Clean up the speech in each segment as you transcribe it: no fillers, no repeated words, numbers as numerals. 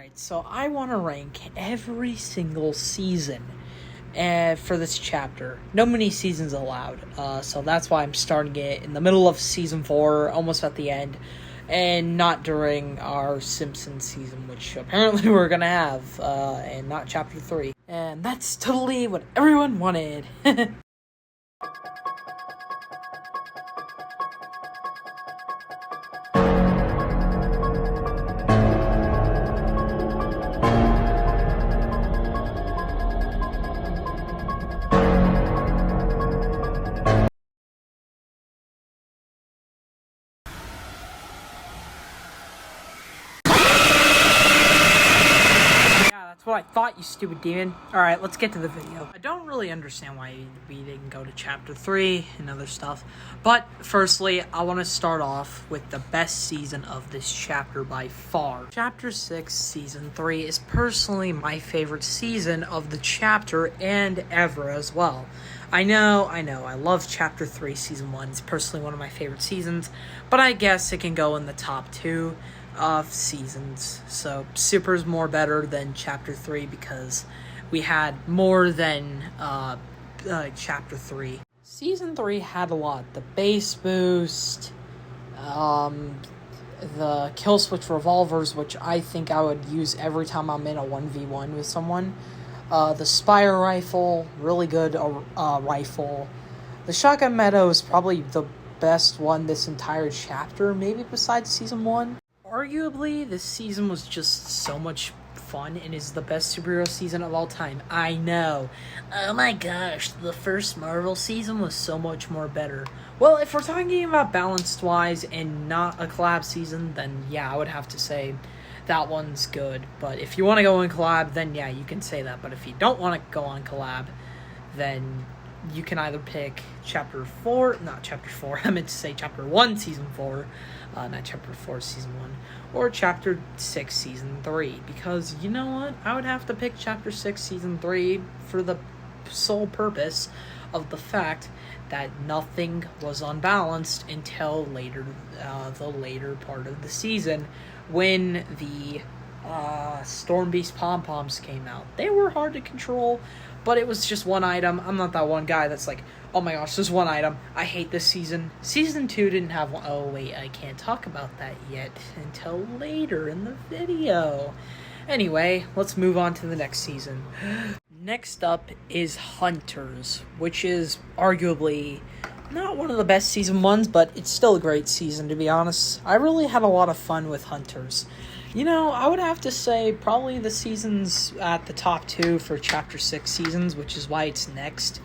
Alright, so I want to rank every single season for this chapter. No mini seasons allowed, so that's why I'm starting it in the middle of season 4, almost at the end, and not during our Simpsons season, which apparently we're gonna have, and not chapter 3. And that's totally what everyone wanted. What I thought, you stupid demon. Alright, let's get to the video. I don't really understand why we didn't go to chapter 3 and other stuff, but firstly, I want to start off with the best season of this chapter by far. Chapter 6, season 3 is personally my favorite season of the chapter and ever as well. I know, I love chapter 3, season 1. It's personally one of my favorite seasons, but I guess it can go in the top 2 of seasons. So Super's more better than chapter 3 because we had more than chapter 3. Season 3 had a lot. The bass boost, the kill switch revolvers, which I think I would use every time I'm in a 1v1 with someone. The Spire rifle, really good rifle. The Shotgun Meadow is probably the best one this entire chapter, maybe besides season 1. Arguably, this season was just so much fun and is the best superhero season of all time. I know. Oh my gosh, the first Marvel season was so much more better. Well, if we're talking about balanced-wise and not a collab season, then yeah, I would have to say that one's good. But if you want to go on collab, then yeah, you can say that. But if you don't want to go on collab, then you can either pick chapter 4, not chapter 4, I meant to say chapter 1, season 4, not chapter 4, season 1, or chapter 6, season 3, because you know what, I would have to pick chapter 6, season 3 for the sole purpose of the fact that nothing was unbalanced until later, the later part of the season, when the Storm Beast pom-poms came out. They were hard to control, but it was just one item. I'm not that one guy that's like, oh my gosh, there's one item. I hate this season. Season 2 didn't have one. Oh wait, I can't talk about that yet until later in the video. Anyway, let's move on to the next season. Next up is Hunters, which is arguably not one of the best season 1s, but it's still a great season, to be honest. I really had a lot of fun with Hunters. You know, I would have to say probably the season's at the top 2 for chapter 6 seasons, which is why it's next.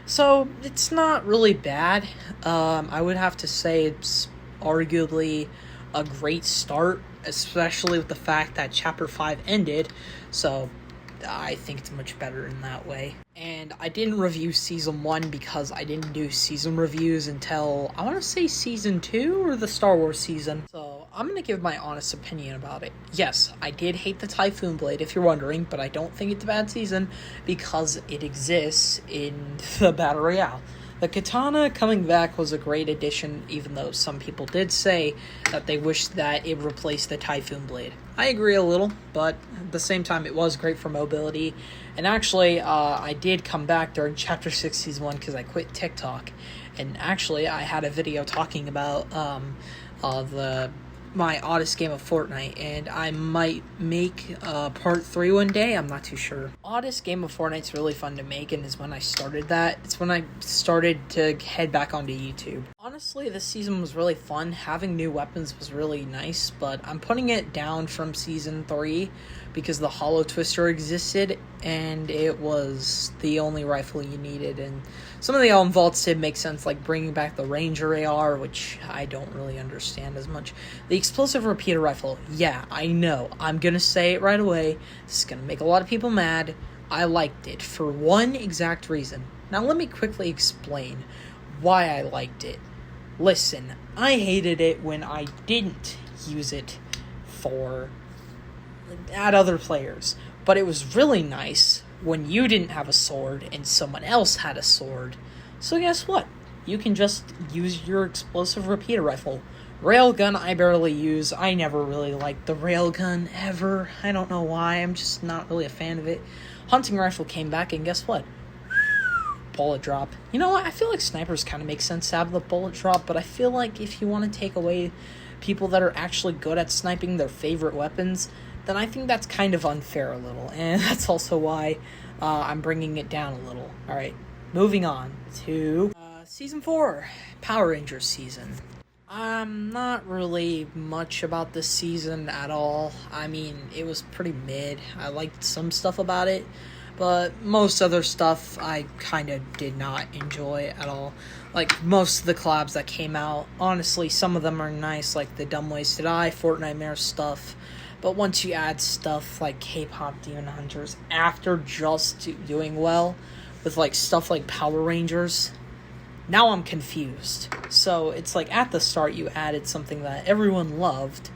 So, it's not really bad. I would have to say it's arguably a great start, especially with the fact that chapter 5 ended. So, I think it's much better in that way. And I didn't review season 1 because I didn't do season reviews until, I want to say season 2 or the Star Wars season. So I'm going to give my honest opinion about it. Yes, I did hate the Typhoon Blade, if you're wondering, but I don't think it's a bad season because it exists in the Battle Royale. The katana coming back was a great addition, even though some people did say that they wished that it replaced the Typhoon Blade. I agree a little, but at the same time, it was great for mobility. And actually, I did come back during Chapter 6, Season 1, because I quit TikTok. And actually, I had a video talking about my oddest game of Fortnite, and I might make part 3 one day. I'm not too sure. Oddest game of Fortnite's really fun to make, and is when I started that. It's when I started to head back onto YouTube. Honestly, this season was really fun. Having new weapons was really nice, but I'm putting it down from season 3 because the Hollow Twister existed, and it was the only rifle you needed, and some of the Elm Vaults did make sense, like bringing back the Ranger AR, which I don't really understand as much. The Explosive Repeater Rifle, yeah, I know, I'm gonna say it right away, this is gonna make a lot of people mad. I liked it for one exact reason. Now let me quickly explain why I liked it. Listen, I hated it when I didn't use it at other players, but it was really nice when you didn't have a sword and someone else had a sword. So guess what? You can just use your Explosive Repeater Rifle Railgun I barely use. I never really liked the railgun ever. I don't know why. I'm just not really a fan of it. Hunting rifle came back, and guess what? Bullet drop. You know what? I feel like snipers kind of make sense to have the bullet drop, but I feel like if you want to take away people that are actually good at sniping their favorite weapons, then I think that's kind of unfair a little, and that's also why I'm bringing it down a little. Alright, moving on to Season 4, Power Rangers season. I'm not really much about this season at all. I mean, it was pretty mid. I liked some stuff about it, but most other stuff I kind of did not enjoy at all. Like, most of the collabs that came out, honestly, some of them are nice, like the Dumb Ways to Die, Fortnitemares stuff. But once you add stuff like K-Pop Demon Hunters after just doing well with like stuff like Power Rangers, now I'm confused. So it's like at the start you added something that everyone loved.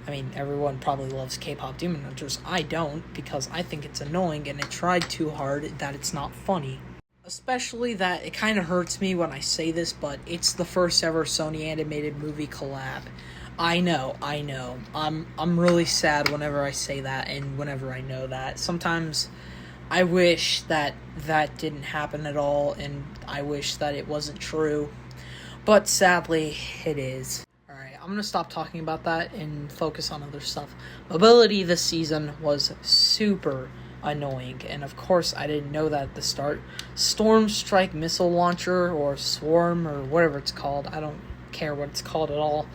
I mean, everyone probably loves K-Pop Demon Hunters. I don't, because I think it's annoying and it tried too hard that it's not funny. Especially that it kind of hurts me when I say this, but it's the first ever Sony animated movie collab. I know. I'm really sad whenever I say that and whenever I know that. Sometimes I wish that that didn't happen at all, and I wish that it wasn't true. But sadly, it is. Alright, I'm gonna stop talking about that and focus on other stuff. Mobility this season was super annoying, and of course I didn't know that at the start. Storm Strike Missile Launcher, or Swarm, or whatever it's called. I don't care what it's called at all.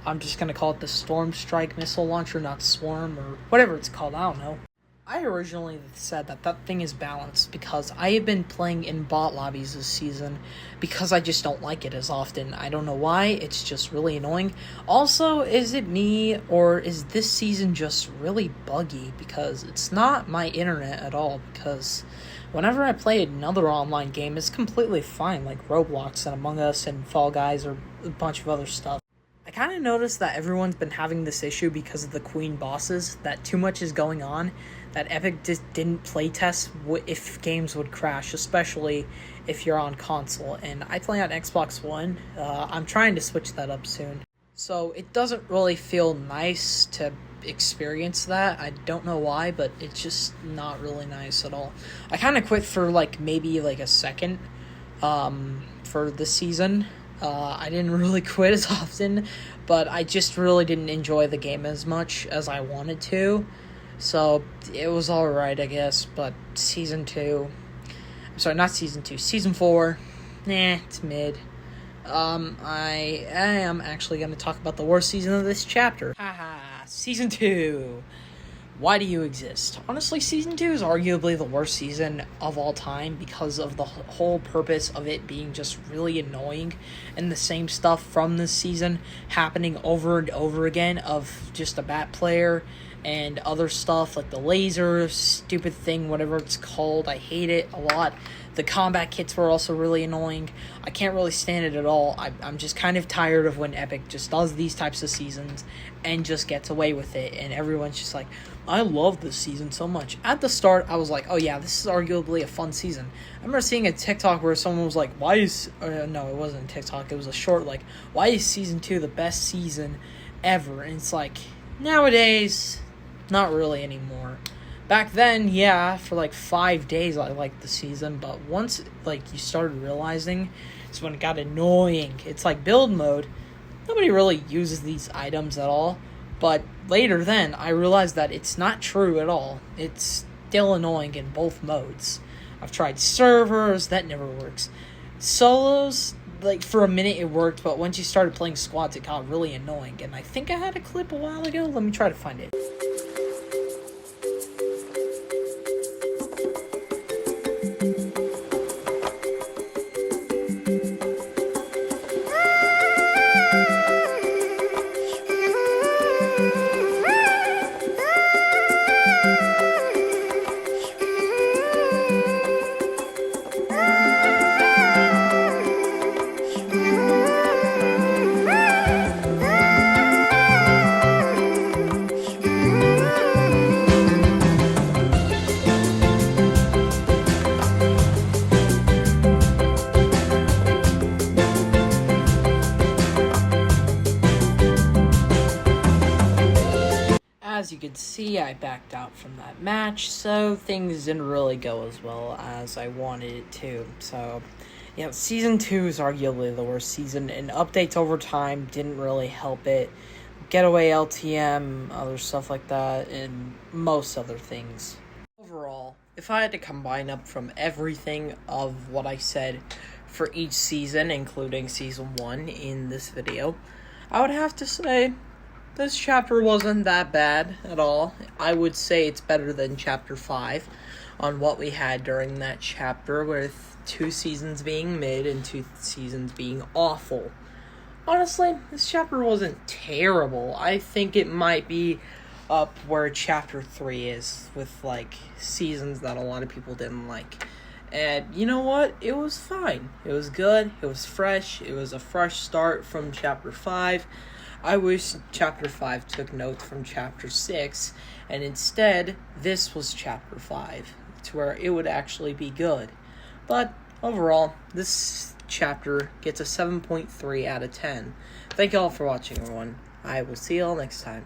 I'm just gonna call it the Storm Strike Missile Launcher, not Swarm, or whatever it's called, I don't know. I originally said that that thing is balanced because I have been playing in bot lobbies this season because I just don't like it as often. I don't know why, it's just really annoying. Also, is it me, or is this season just really buggy? Because it's not my internet at all, because whenever I play another online game, it's completely fine, like Roblox and Among Us and Fall Guys or a bunch of other stuff. I kind of noticed that everyone's been having this issue because of the Queen bosses, that too much is going on, that Epic just didn't playtest if games would crash, especially if you're on console, and I play on Xbox One. I'm trying to switch that up soon. So it doesn't really feel nice to experience that. I don't know why, but it's just not really nice at all. I kind of quit for maybe a second for this season. I didn't really quit as often, but I just really didn't enjoy the game as much as I wanted to. So it was alright, I guess, but Season 4, it's mid. I am actually going to talk about the worst season of this chapter. Haha, Season 2. Why do you exist? Honestly, Season 2 is arguably the worst season of all time because of the whole purpose of it being just really annoying and the same stuff from this season happening over and over again of just a bat player and other stuff like the laser stupid thing, whatever it's called. I hate it a lot. The combat kits were also really annoying. I can't really stand it at all. I'm just kind of tired of when Epic just does these types of seasons and just gets away with it, and everyone's just like, I love this season so much. At the start, I was like, oh yeah, this is arguably a fun season. I remember seeing a TikTok where someone was like, no, it wasn't TikTok, it was a short, like, why is Season 2 the best season ever? And it's like, nowadays, not really anymore. Back then, yeah, for 5 days I liked the season, but once you started realizing, it's when it got annoying. It's like build mode. Nobody really uses these items at all, but later then I realized that it's not true at all. It's still annoying in both modes. I've tried servers, that never works. Solos, for a minute it worked, but once you started playing squads it got really annoying, and I think I had a clip a while ago. Let me try to find it. see, I backed out from that match, so things didn't really go as well as I wanted it to. So, yeah, Season 2 is arguably the worst season, and updates over time didn't really help it. Getaway LTM, other stuff like that, and most other things. Overall, if I had to combine up from everything of what I said for each season, including Season 1 in this video, I would have to say this chapter wasn't that bad at all. I would say it's better than Chapter 5 on what we had during that chapter, with 2 seasons being mid and 2 seasons being awful. Honestly, this chapter wasn't terrible. I think it might be up where Chapter 3 is, with, like, seasons that a lot of people didn't like. And you know what? It was fine. It was good. It was fresh. It was a fresh start from Chapter 5. I wish Chapter 5 took notes from Chapter 6, and instead, this was Chapter 5, to where it would actually be good. But overall, this chapter gets a 7.3 out of 10. Thank you all for watching, everyone. I will see you all next time.